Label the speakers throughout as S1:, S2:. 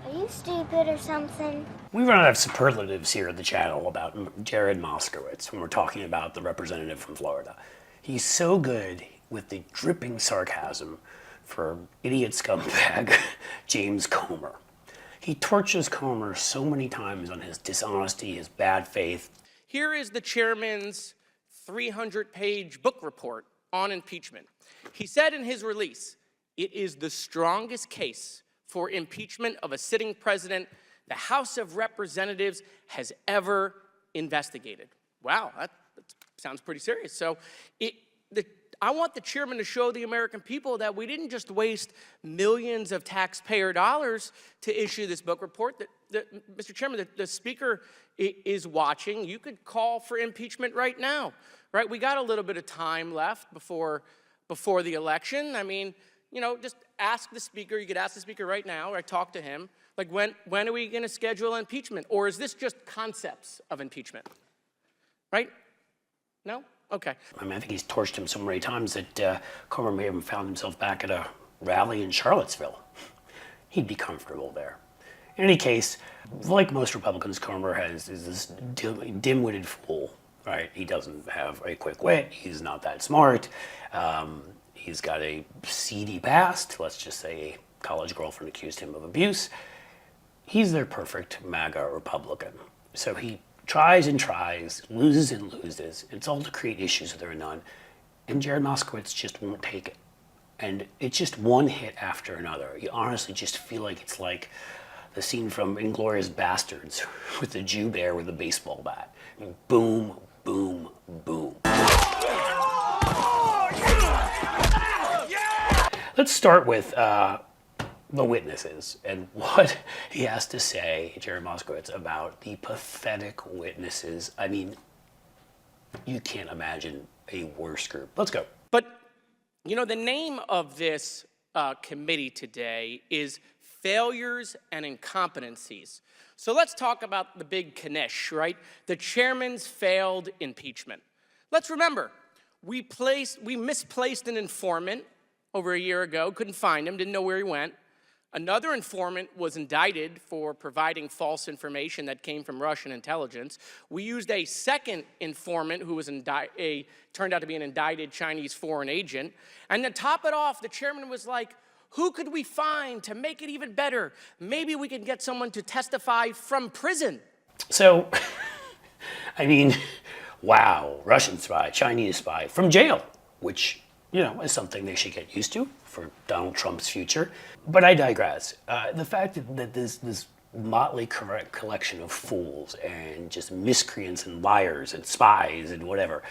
S1: Are you stupid or something?
S2: We run out of superlatives here at the channel about Jared Moskowitz when we're talking about the representative from Florida. He's so good with the dripping sarcasm for idiot scumbag James Comer. He tortures Comer so many times on his dishonesty, his bad faith.
S3: Here is the chairman's 300-page book report on impeachment. He said in his release, "It is the strongest case for impeachment of a sitting president the House of Representatives has ever investigated." Wow, that sounds pretty serious. So I want the chairman to show the American people that we didn't just waste millions of taxpayer dollars to issue this book report. Mr. Chairman, the speaker is watching. You could call for impeachment right now, right? We got a little bit of time left before the election. I mean, you know, just ask the speaker. You could ask the speaker right now, or talk to him. Like, when are we going to schedule impeachment? Or is this just concepts of impeachment? Right? No? Okay.
S2: I mean, I think he's torched him so many times that Comer may have found himself back at a rally in Charlottesville. He'd be comfortable there. In any case, like most Republicans, Comer is this dim-witted fool, right? He doesn't have a quick wit. He's not that smart. He's got a seedy past. Let's just say a college girlfriend accused him of abuse. He's their perfect MAGA Republican. So he tries and tries, loses and loses. It's all to create issues that there are none. And Jared Moskowitz just won't take it. And it's just one hit after another. You honestly just feel like it's like the scene from Inglourious Bastards with the Jew bear with a baseball bat. I mean, boom, boom, boom. Let's start with the witnesses and what he has to say, Jared Moskowitz, about the pathetic witnesses. I mean, you can't imagine a worse group. Let's go.
S3: But, you know, the name of this committee today is Failures and Incompetencies. So let's talk about the big Knish, right? The chairman's failed impeachment. Let's remember, we misplaced an informant over a year ago, couldn't find him, didn't know where he went. Another informant was indicted for providing false information that came from Russian intelligence. We used a second informant who was turned out to be an indicted Chinese foreign agent. And to top it off, the chairman was like, who could we find to make it even better? Maybe we could get someone to testify from prison.
S2: So, I mean, wow, Russian spy, Chinese spy from jail, which, you know, is something they should get used to for Donald Trump's future. But I digress. The fact that this motley collection of fools and just miscreants and liars and spies and whatever,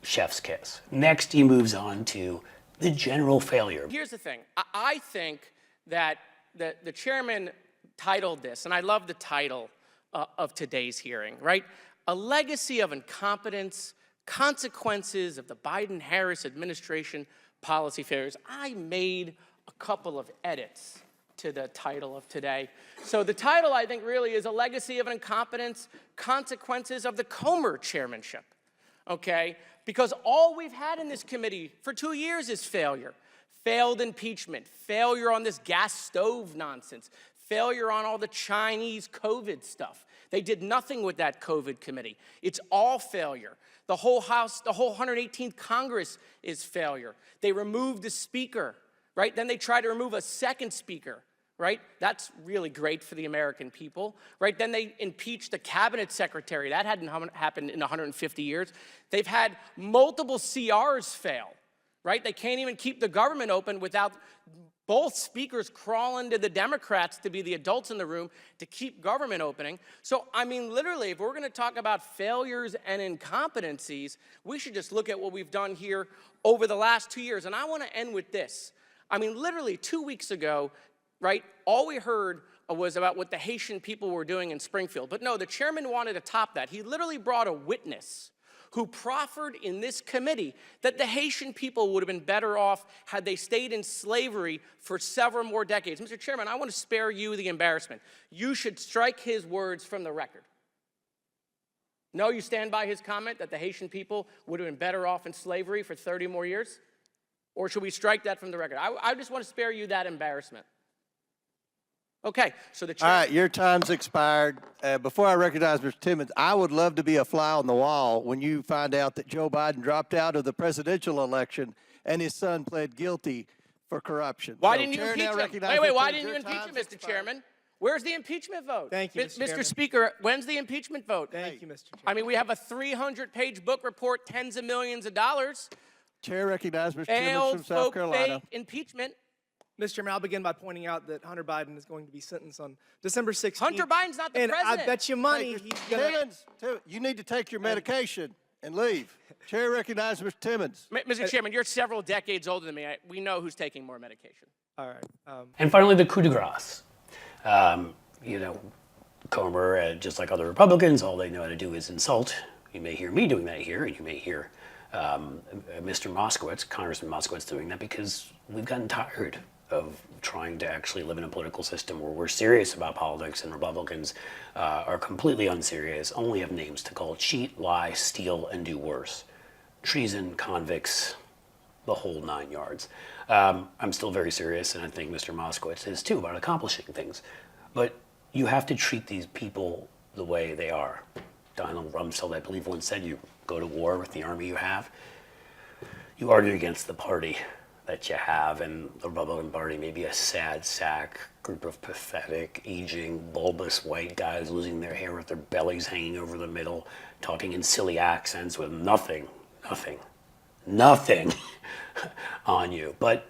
S2: chef's kiss. Next, he moves on to the general failure.
S3: Here's the thing. I think that the chairman titled this, and I love the title of today's hearing, right? A legacy of incompetence, consequences of the Biden-Harris administration policy failures. I made a couple of edits to the title of today. So the title, I think, really is a legacy of incompetence, consequences of the Comer chairmanship, okay? Because all we've had in this committee for 2 years is failure. Failed impeachment, failure on this gas stove nonsense, failure on all the Chinese COVID stuff. They did nothing with that COVID committee. It's all failure. The whole House, the whole 118th Congress is failure. They removed the speaker, right? Then they tried to remove a second speaker, right? That's really great for the American people, right? Then they impeached the cabinet secretary. That hadn't happened in 150 years. They've had multiple CRs fail, right? They can't even keep the government open without both speakers crawling to the Democrats to be the adults in the room to keep government opening. So, I mean, literally, if we're going to talk about failures and incompetencies, we should just look at what we've done here over the last 2 years. And I want to end with this. I mean, literally 2 weeks ago, right, all we heard was about what the Haitian people were doing in Springfield. But no, the chairman wanted to top that. He literally brought a witness who proffered in this committee that the Haitian people would have been better off had they stayed in slavery for several more decades. Mr. Chairman, I want to spare you the embarrassment. You should strike his words from the record. No, you stand by his comment that the Haitian people would have been better off in slavery for 30 more years? Or should we strike that from the record? I just want to spare you that embarrassment. Okay, so the
S4: All
S3: chairman.
S4: right, your time's expired. Before I recognize Mr. Timmons, I would love to be a fly on the wall when you find out that Joe Biden dropped out of the presidential election and his son pled guilty for corruption.
S3: Why
S4: So
S3: didn't you
S4: Chair
S3: impeach
S4: now
S3: him?
S4: recognizes
S3: Wait, why
S4: that
S3: didn't you
S4: your
S3: impeach him,
S4: time's
S3: Mr.
S4: expired.
S3: Chairman? Where's the impeachment vote?
S5: Thank you, Mr.
S3: Mr.
S5: Chairman.
S3: Speaker, when's the impeachment vote?
S5: Thank you, Mr. Chairman.
S3: I mean, we have a 300-page book report, tens of millions of dollars.
S4: Chair recognizes Mr. Timmons
S3: Failed,
S4: from South
S3: folk,
S4: Carolina.
S3: fake impeachment.
S5: Mr. Chairman, I'll begin by pointing out that Hunter Biden is going to be sentenced on December 16th.
S3: Hunter Biden's not the
S5: and
S3: president.
S5: I bet you money
S4: Hey,
S5: he's
S4: Mr.
S5: going to...
S4: Timmons, you need to take your medication and leave. Chair recognizes Mr. Timmons.
S3: Mr. Chairman, you're several decades older than me. We know who's taking more medication.
S5: All right.
S2: And finally, the coup de grace. You know, Comer, just like other Republicans, all they know how to do is insult. You may hear me doing that here, and you may hear Mr. Moskowitz, Congressman Moskowitz, doing that because we've gotten tired of trying to actually live in a political system where we're serious about politics and Republicans are completely unserious, only have names to call, cheat, lie, steal, and do worse. Treason, convicts, the whole 9 yards. I'm still very serious, and I think Mr. Moskowitz is too, about accomplishing things. But you have to treat these people the way they are. Donald Rumsfeld, I believe, once said, you go to war with the army you have. You argue against the party that you have, and the Republican Party may be a sad sack group of pathetic, aging, bulbous white guys losing their hair with their bellies hanging over the middle, talking in silly accents with nothing on you. But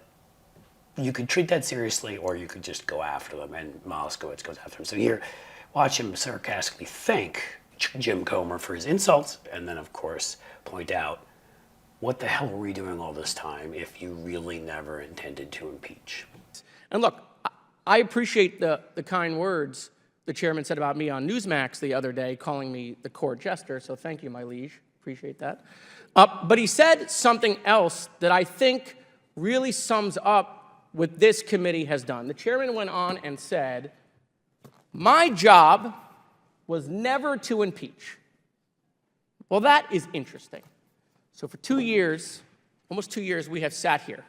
S2: you could treat that seriously, or you could just go after them, and Moskowitz goes after them. So here, watch him sarcastically thank Jim Comer for his insults, and then, of course, point out, what the hell were we doing all this time if you really never intended to impeach?
S3: And look, I appreciate the kind words the chairman said about me on Newsmax the other day, calling me the court jester, so thank you, my liege. Appreciate that. But he said something else that I think really sums up what this committee has done. The chairman went on and said, my job was never to impeach. Well, that is interesting. So for 2 years, almost 2 years, we have sat here.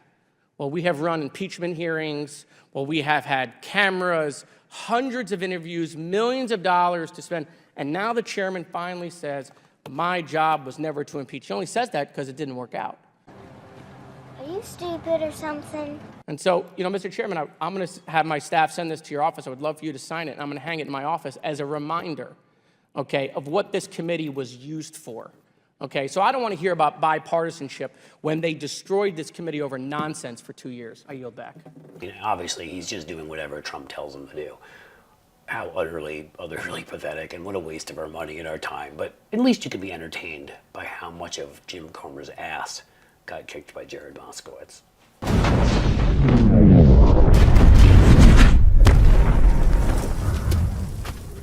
S3: Well, we have run impeachment hearings. Well, we have had cameras, hundreds of interviews, millions of dollars to spend. And now the chairman finally says, my job was never to impeach. He only says that because it didn't work out.
S1: Are you stupid or something?
S3: And so, you know, Mr. Chairman, I'm going to have my staff send this to your office. I would love for you to sign it, and I'm going to hang it in my office as a reminder, okay, of what this committee was used for. Okay, so I don't want to hear about bipartisanship when they destroyed this committee over nonsense for 2 years. I yield back.
S2: You know, obviously, he's just doing whatever Trump tells him to do. How utterly pathetic, and what a waste of our money and our time. But at least you can be entertained by how much of Jim Comer's ass got kicked by Jared Moskowitz.